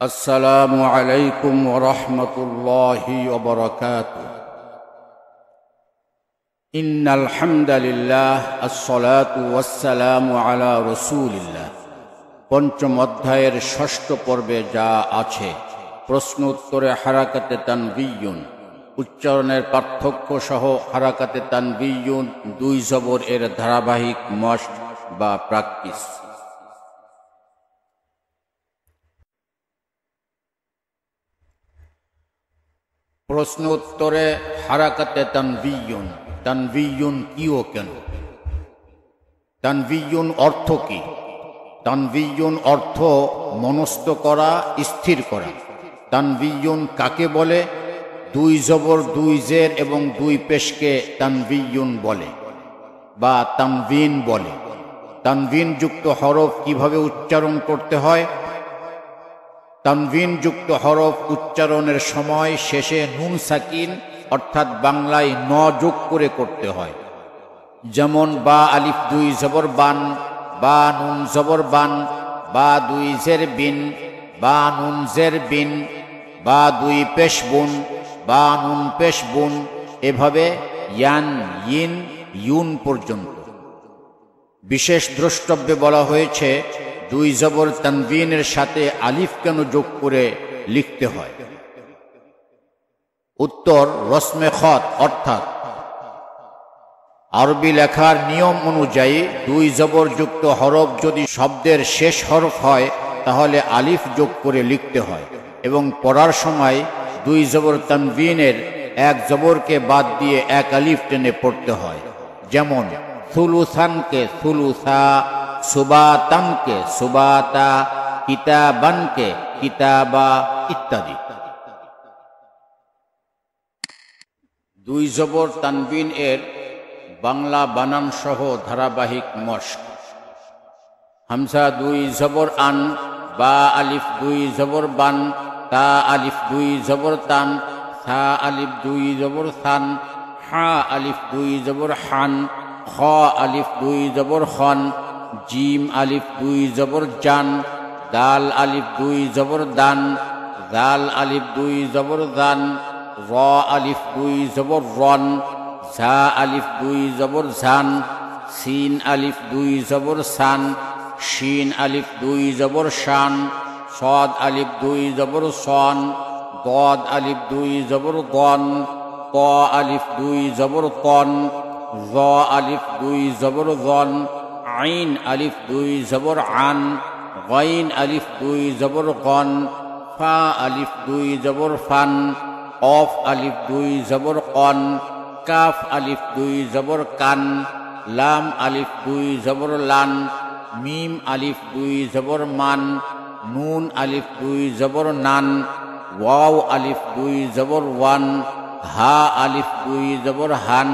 السلام عليكم ورحمة الله وبركاته إن الحمد لله الصلاة والسلام على رسول الله পঞ্চম অধ্যায়ের ষষ্ঠ পর্বে যা আছে প্রশ্ন উত্তরে হারাকাতে তানবিয়ুন উচ্চারণের পার্থক্য সহ হারাকাতে তানবিয়ুন দুই জবর এর ধারাবাহিক মশক বা প্র্যাকটিস। প্রশ্ন উত্তরে হারাকাতে তানবিয়ুন, তানবিয়ুন কি ও কেন? তানবিয়ুন অর্থ কি? তানবিয়ুন অর্থ মনস্থ করা, স্থির করা। তানবিয়ুন কাকে বলে? দুই জবর, দুই জের এবং দুই পেশকে তানবিয়ুন বলে বা তানবিন বলে। তানবিন যুক্ত হরফ কিভাবে উচ্চারণ করতে হয়? তানবিন যুক্ত হরফ উচ্চারণের সময় শেষে নুন সাকিন অর্থাৎ বাংলায় ন যোগ করে করতে হয়। যেমন বা আলিফ দুই জবর বান, বা নুন জবর বান, বা দুই জের বিন, বা নুন জের বিন, বা দুই পেশ বুন, বা নুন পেশ বুন, এভাবে ইয়ান, ইন, ইউন পর্যন্ত। বিশেষ দ্রষ্টব্যে বলা হয়েছে দুই জবর তানবিনের সাথে আলিফ কেন যোগ করে লিখতে হয়? উত্তর রসমে খত অর্থাৎ আরবি লেখার নিয়ম অনুযায়ী দুই জবর যুক্ত হরফ যদি শব্দের শেষ হরফ হয় তাহলে আলিফ যোগ করে লিখতে হয় এবং পড়ার সময় দুই জবর তানবিনের এক জবরকে বাদ দিয়ে এক আলিফ টেনে পড়তে হয়। যেমন সুলুসানকে সুলুসা, সুবাতানকে সুবাতা, কিতাবানকে কিতাবা ইত্যাদি। দুই জবর তানবিন এর বাংলা বানান সহ ধারাবাহিক মশক। হামজা দুই জবর আন, বা আলিফ দুই জবর বান, তা আলিফ দুই জবর তান, সা আলিফ দুই জবর সান, হা আলিফ দুই জবর হান, খ আলিফ দুই জবর খন, জিম আলিফ দুই জবর জান, দাল আলিফ দুই জবর দান, জাল আলিফ দুই জবর দান, র আলিফ দুই জবর রন, ঝা আলিফ দুই জবর ঝান, সিন আলিফ দুই জবর সান, শিন আলিফ দুই জবর শান, সদ আলিফ দুই জবর সন, দদ আলিফ দুই জবর গন, ত আলিফ দুই জবর কন, জ আলিফ দুই জবর জন, আইন আলিফ দুই জবর আন, গাইন আলিফ দুই জবর গন, ফা আলিফ দুই জবর ফান, অফ আলিফ দুই জবর কন, কাফ আলিফ দুই জবর কান, লাম আলিফ দুই জবর লান, মিম আলিফ দুই জবর মান, নুন আলিফ দুই জবর নান, ওয়াও আলিফ দুই জবর ওয়ান, হা আলিফ দুই জবর হান,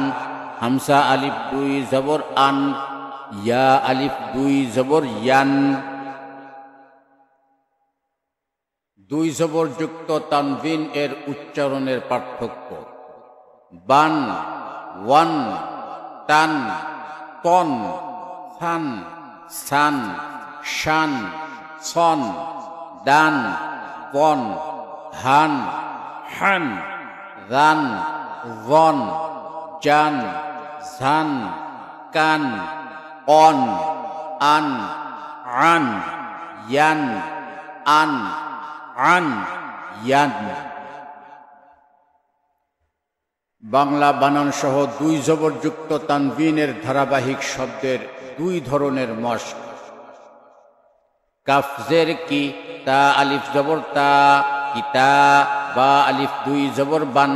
হামসা আলিফ দুই জবর আন, ইয়া আলিফ দুই জবর ইয়ান। দুই জবর যুক্ত তানবিন এর উচ্চারণের পার্থক্য। বান, ওয়ান, টান, তন, থান, সান, শান, সন, দান, পন, হান, হান, রান, রন, জান, ঝান, কান, অন, আন, আন, ইয়ান, আন, আন, ইয়ান। বাংলা বানান সহ দুই জবর যুক্ত তানবিনের ধারাবাহিক শব্দের দুই ধরনের মশক। কাফ জের কি, তা আলিফ জবর তা, কিতা, বা আলিফ দুই জবর বান,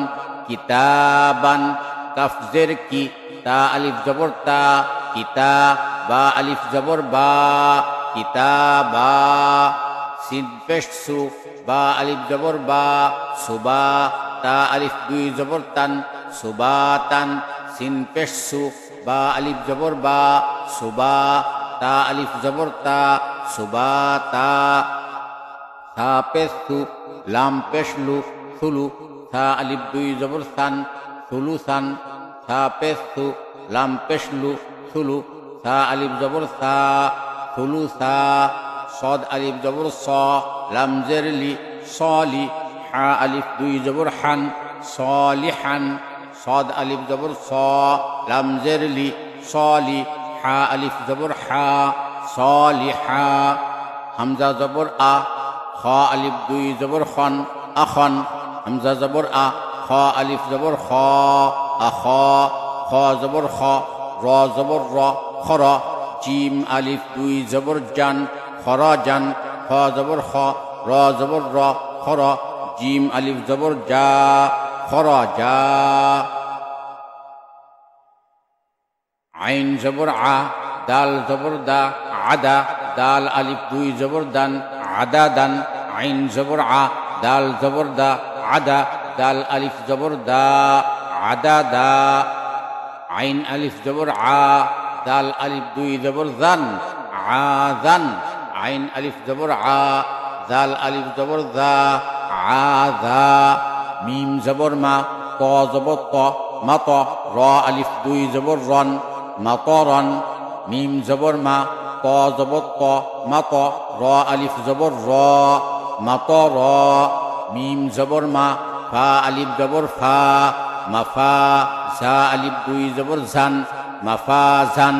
কিতাবান। কাফ জের কি, তা আলিফ জবর তা, কিতা, বা আলিফ জবর বা, কিতাবা। সিন পেশ সু, বা আলিফ জবর বা, সুবা, তা আলিফ দুই জবর তান, সুবাতান। সিন পেশ সু, বা আলিফ জবর বা, সুবা, তা আলিফ জবর তা, সুবাতা। থা পেশ সু, লাম পেশ লু, সুলু, থা আলিফ দুই জবর সান, সুলুসান। থা পেশ সু, লাম পেশ লু, সুলু, থা আলিফ জবর সা, সুলুসা। সদ আলিফ জবর স, লাম জের লি সলি হা আলিফ দুই জবর হান সলিহান صاد আলিফ জবর স লাম জের লি সলি হা আলিফ জবর হা সলিহা হামজা জবর আ খ আলিফ দুই জবর খন আখন হামজা জবর আ খ আলিফ জবর খ আখ খ জবর খ র জবর র খর জিম আলিফ দুই জবর জান খর জান খ জবর খ র জবর র খর জিম আলিফ জবর জা খর জা আইন জবর আ দাল জবর দা আদা দাল আলিফ দুই জবর দান আদা দান আইন জবর আ দাল জবর দা আদা দাল আলিফ জবর দা আদা দা আইন আলিফ জবর আ দাল আলিফ দুই জবর দান আদান আইন আলিফ জবর আ দাল আলিফ জবর দা আদা মিম জবর মা ত জবর ত মাত র আলিফ দুই জবর রন মাতরন মিম জবর মা ত জবর ত মাত র আলিফ জবর র মাতর মিম জবর মা ফা আলিফ জবর ফা মাফা ঝা আলিফ দুই জবর ঝান মাফা ঝান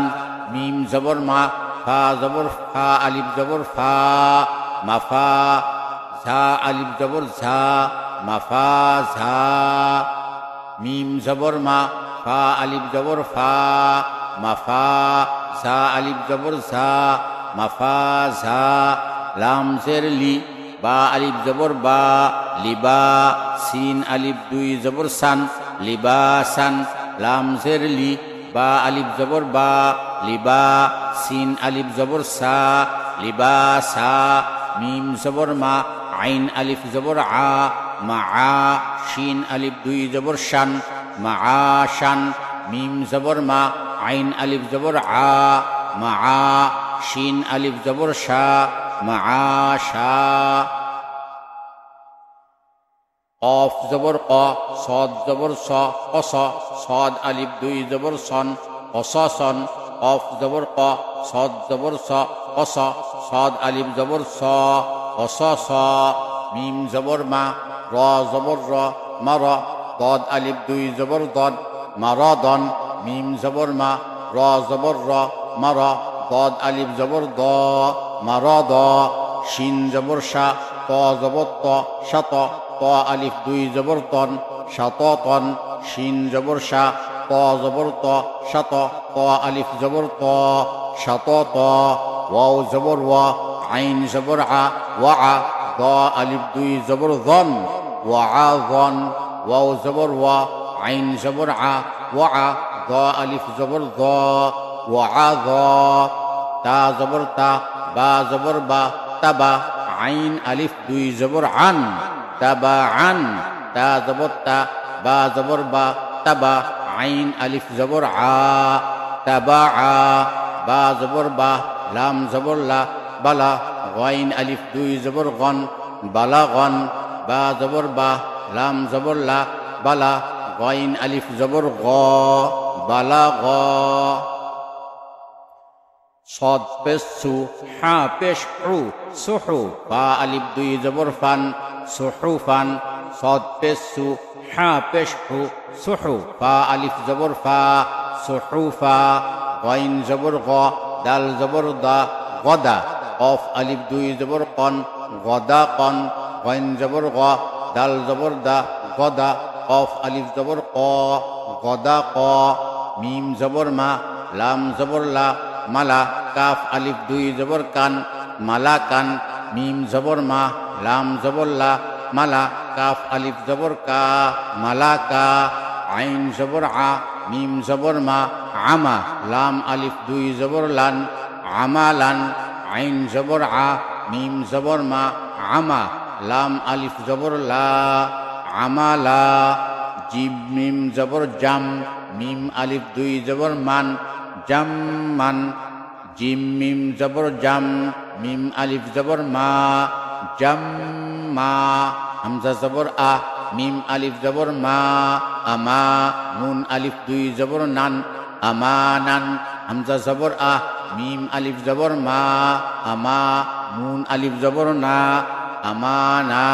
মিম জবর মা ফা জবর ফা আলিফ জবর ফা মাফা ঝা আলিফ জবর ঝা মাফা ঝা মিম জবর মা ফা আলিফ জবর ফা মাফা ঝা আলিফ জবর ঝা মাফা ঝা লাম জের লি বা আলিফ জবর বা লিবা সিন আলিফ দুই জবর সান লিবাসান লাম জের লি বা আলিফ জবর বা লিবা সিন আলিফ জবর সা লিবাসা মিম জবর মা আইন আলিফ জবর আ মা আ শিন আলিফ দুই জবর শান মা আ শান মিম জবর মা আইন আলিফ জবর আ মা আ শিন আলিফ জবর শা মা আ শা কফ জবর ক সদ জবর স কস সদ আলিফ দুই জবর সন কসন কফ জবর ক সদ জবর স কস সদ আলিফ জবর স কস স মিম জবর মা র জবর র মার দদ আলিফ দুই জবর দদ মারদন মিম জবর মা র জবর র মার দদ আলিফ জবর দ মারদ শিন জবর শা ত জবর ত শত ত আলিফ দুই জবর তন শততন শিন জবর শা ত জবর ত শত ত আলিফ জবর ত শতত ওয়াও জবর ওয়া আইন জবর আ ওয়া দ আলিফ দুই জবর জন ওয়া জন ওয়াও জবর ওয়া আইন জবর আ ওয়া দ আলিফ জবর দ ওয়া দ তা জবর তা বা জবর বা তাবা আইন আলিফ দুই জবর আন তাবা আন তা জবর তা বা জবর বা তাবা আইন আলিফ জবর আ তাবা আ বা জবর বা লাম জবর লা বালা গাইন আলিফ দুই জবর গন বালা গন বা জবর বা লাম জবর লা বালা গাইন আলিফ জবর গ বালা গ صاد পেশ সু হা পেশ উ সুহু ফা আলিফ দুই জবর ফান সুহুফান صاد পেশ সু হা পেশ উ সুহু ফা আলিফ জবর ফা সুহুফা গাইন জবর গ দাল জবর দা গদা কফ আলিফ দুই জবর কন গদা কন গাইন জবর গ দাল জবর দা গদা কফ আলিফ জবর ক গদা ক মিম জবর মা লাম জবর লা মালা কাফ আলিফ দুই জবর কান মালা কান মিম জবর মা লাম জবর লা মালা কাফ আলিফ জবর কা মালা কা আইন জবর আ মিম জবর মা আমা লাম আলিফ দুই জবর লান আমালান আইন জবর আ মিম জবর মা আমা লাম আলিফ জবর লা আমালা জিম মিম জবর জাম মিম আলিফ দুই জবর মান জাম্মান জিম মিম জবর জাম মিম আলিফ জবর মা জাম্মা হামজা জবর আ মিম আলিফ জবর মা আমা নুন আলিফ দুই জবর নান আমানান হামজা জবর আ মিম আলিফ জবর মা আমা নুন আলিফ জবর না আমানা,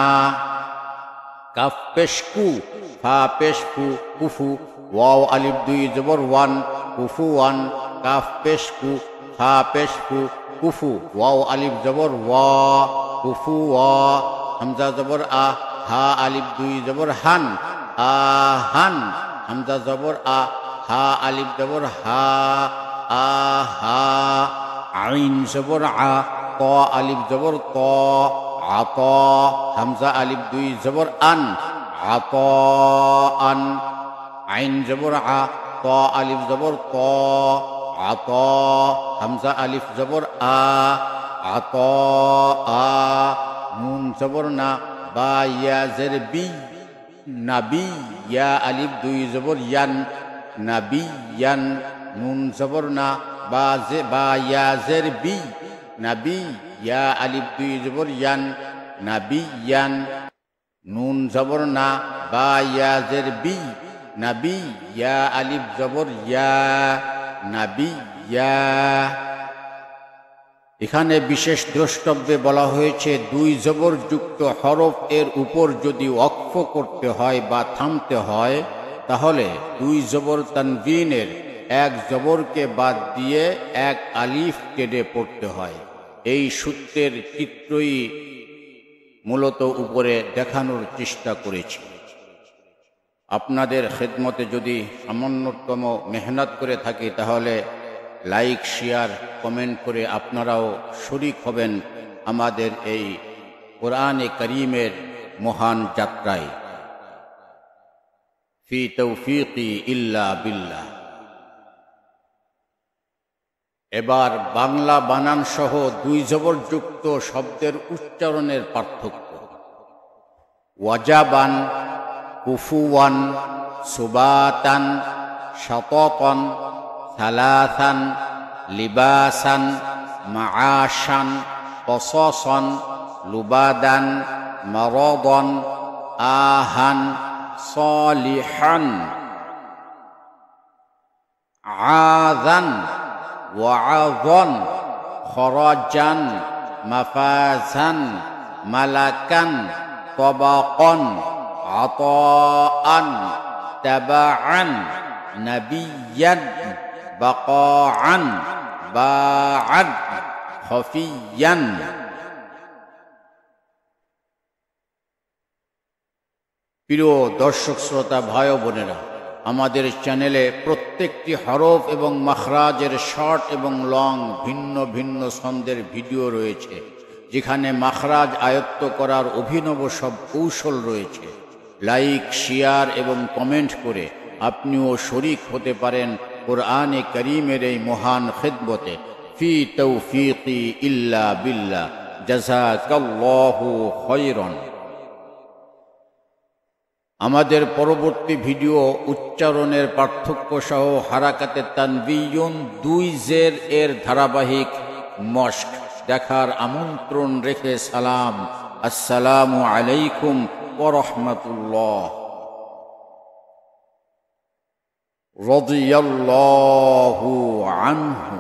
কাফ পেশ কু, ফা পেশ ফু, কুফু, ওয়াও আলিফ দুই জবর ওয়ান, কুফু ওয়ান, কাফ পেশ কু, ফা পেশ ফু, কুফু, ওয়াও আলিফ জবর ওয়া, কুফু ওয়া, হামজা জবর আ, হা আলিফ দুই জবর হান, আহান, হামজা জবর আ, হা আলিফ জবর হা, আহা, আইন জবর আ, ত আলিফ জবর ত, আত, হামজা আলিফ দুই জবর আন, আত আন, আইন জবর আ, ত আলিফ জবর ত, আত, হামজা আলিফ জবর আ, আত আ, নুন জবর না, বা ইয়া জের বি, নাবি, ইয়া আলিফ দুই জবর ইয়ান, নাবি ইয়ান, নুন জবর না, বা ইয়া জের বি, নাবি, ইয়া আলিফ দুই জবর ইয়ান, নাবি ইয়ান, নুন জবর না, বা ইয়া জের বি, নাবি, ইয়া আলিফ জবর ইয়া, নাবি ইয়া। এখানে বিশেষ দ্রষ্টব্যে বলা হয়েছে দুই জবর যুক্ত হরফ এর উপর যদি ওয়াকফ করতে হয় বা থামতে হয় তাহলে দুই জবর তানবিনের এক জবরকে বাদ দিয়ে এক আলিফ কেটে পড়তে হয়। এই সূত্রের চিত্রই মূলত উপরে দেখানোর চেষ্টা করেছি। আপনাদের খেদমতে যদি সামান্যতম মেহনত করে থাকি তাহলে লাইক, শেয়ার, কমেন্ট করে আপনারাও শরীক হবেন আমাদের এই কোরআনে কারীমের মহান যাত্রায়। ফি তৌফিকি ইল্লা বিল্লাহ। এবার বাংলা বানান সহ দুই জবরযুক্ত শব্দের উচ্চারণের পার্থক্য। ওয়াজাবান, কুফুওয়ান, সুবাতান, শাতাতান, সালাসান, লিবাসান, মাআশান, কসাসান, লুবাদান, মারাদান, আহান, সালিহান, আযান, ওয়াআযান, খরাজান, মাফাজান, মালাকান, তাবাকান, আতাআন, তাবাআন, নাবিয়ান, বাকাআন, বাআদ, খফিয়ান। প্রিয় দর্শক শ্রোতা ভাই ও বোনেরা, আমাদের চ্যানেলে প্রত্যেকটি হরফ এবং মাখরাজের শর্ট এবং লং ভিন্ন ভিন্ন ছন্দের ভিডিও রয়েছে, যেখানে মাখরাজ আয়ত্ত করার অভিনব সব কৌশল রয়েছে। লাইক, শেয়ার এবং কমেন্ট করে আপনিও শরীক হতে পারেন কোরআনে কারীমের এই মহান খিদমতে। ফি তৌফিকি ইল্লা বিল্লাহ। জাযাকাল্লাহু খায়রান। আমাদের পরবর্তী ভিডিও উচ্চারণের পার্থক্য সহ হারাকাতে তানবিয়ুন দুই জের এর ধারাবাহিক মশক দেখার আমন্ত্রণ রেখে সালাম। আসসালামু আলাইকুম ওয়া রাহমাতুল্লাহ। রাদিয়াল্লাহু আনহু।